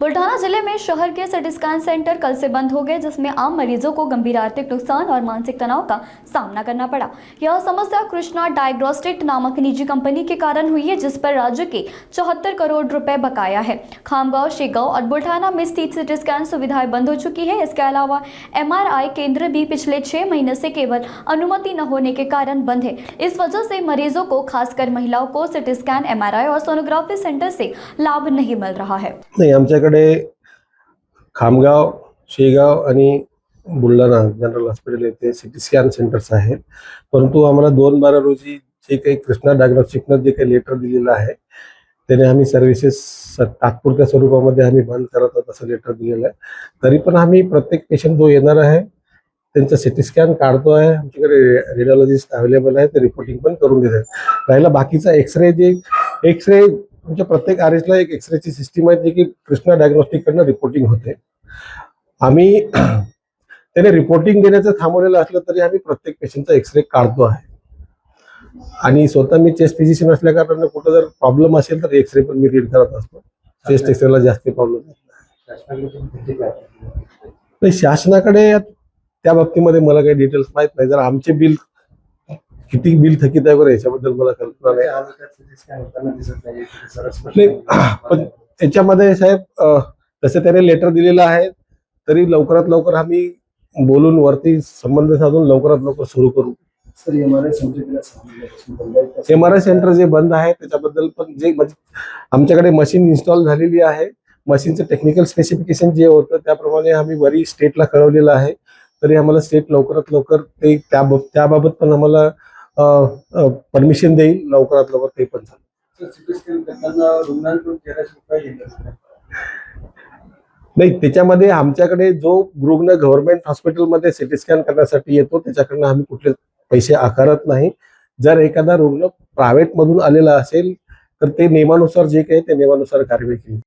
बुल्ढाना जिले में शहर के सिटी स्कैन सेंटर कल से बंद हो गए, जिसमें आम मरीजों को गंभीर आर्थिक नुकसान और मानसिक तनाव का सामना करना पड़ा। यह समस्या कृष्णा डायग्नोस्टिक नामक निजी कंपनी के कारण हुई है, जिस पर राज्य के 74 करोड़ रुपए बकाया है। खामगांव, शेगांव और बुल्ढाना में स्थित सिटी स्कैन सुविधाएं बंद हो चुकी है। इसके अलावा MRI केंद्र भी पिछले 6 महीने से केवल अनुमति न होने के कारण बंद है। इस वजह से मरीजों को, खासकर महिलाओं को, सिटी स्कैन, MRI और सोनोग्राफी सेंटर से लाभ नहीं मिल रहा है। नाही, आमच्याकडे खामगाव, शेगाव आणि बुलढाणा जनरल हॉस्पिटल येथे सिटी स्कॅन सेंटर्स आहेत, परंतु आम्हाला 2/12 रोजी जे काही कृष्णा डायग्नोस्टिकनं जे काही लेटर दिलेलं आहे त्याने आम्ही सर्व्हिसेस तात्पुरत्या स्वरूपामध्ये आम्ही बंद करत आहोत असं लेटर दिलेलं आहे। तरी पण आम्ही प्रत्येक पेशंट जो येणार आहे त्यांचा सिटी स्कॅन काढतो आहे। आमच्याकडे रेडिओलॉजिस्ट अवेलेबल आहे, ते रिपोर्टिंग पण करून देत आहेत। राहिला बाकीचा एक्सरे तुमच्या प्रत्येक आरएसला एक एक्सरेची सिस्टीम आहे, जी की कृष्णा डायग्नोस्टिक कडनं रिपोर्टिंग होते। आम्ही त्याने रिपोर्टिंग देण्याचं थांबवलेलं असलं तरी आम्ही प्रत्येक पेशंटचा एक्सरे काढतो आहे आणि स्वतः मी चेस्ट फिजिशियन असल्या कारणाने कुठं जर प्रॉब्लेम असेल तर एक्सरे पण मी रीड करत असतो। चेस्ट एक्सरेला जास्त प्रॉब्लेम नाही। शासनाकडे त्या बाबतीमध्ये मला काही डिटेल्स माहित नाही। जर आमचे बिल किती बिल थकीत आहे बरं याच्याबद्दल मला कल्पना नाही। पण त्याच्यामध्ये साहेब तसे त्याने लेटर दिलेलं आहे, तरी लवकरात लवकर आम्ही बोलून वरती संबंध साधून लवकरात लवकर सुरू करू। MRI सेंटर जे बंद आहे त्याच्याबद्दल पण जे आमच्याकडे मशीन इन्स्टॉल झालेली आहे, मशीनचं टेक्निकल स्पेसिफिकेशन जे होतं त्याप्रमाणे आम्ही वरी स्टेटला कळवलेलं आहे, तरी आम्हाला स्टेट लवकरात लवकर ते त्याबाबत पण आम्हाला परमिशन देईल लवकरात लवकर ते पण नाही। त्याच्यामध्ये आमच्याकडे जो रुग्ण गव्हर्नमेंट हॉस्पिटलमध्ये सिटी स्कॅन करण्यासाठी येतो त्याच्याकडनं आम्ही कुठले पैसे आकारत नाही। जर एखादा रुग्ण प्रायव्हेट मधून आलेला असेल तर ते नियमानुसार जे काही ते नियमानुसार कार्यवाही केली।